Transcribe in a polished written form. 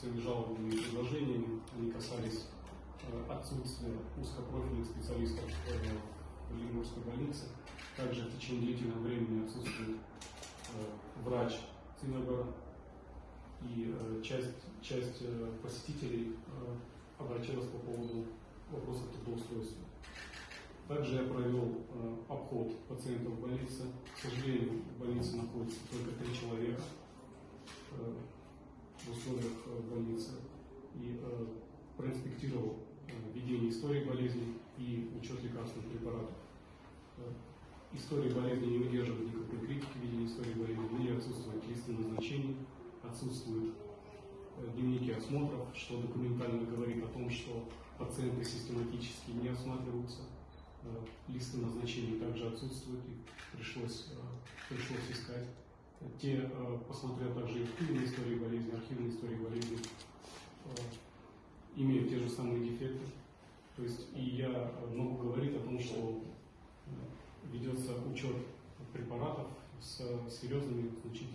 своими жалобами и предложениями. Они касались отсутствия узкопрофильных специалистов в Оренбургской больнице. Также в течение длительного времени отсутствует врач-циногор, и часть посетителей обратилась по поводу вопроса трудоустройства. Также я провел обход пациентов в больнице. К сожалению, в больнице находится только 3 человека в условиях больницы. И проинспектировал ведение истории болезней и учет лекарственных препаратов. История болезни не выдерживает никакой критики, ведение истории болезни. В ней отсутствуют листы назначений, отсутствуют дневники осмотров, что документально говорит о том, что пациенты систематически не осматриваются. Листы назначений также отсутствуют, и пришлось искать. Посмотрел также архивные истории болезни, имеют те же самые дефекты. То есть, и я могу говорить о том, что ведется учет препаратов с серьезными значительными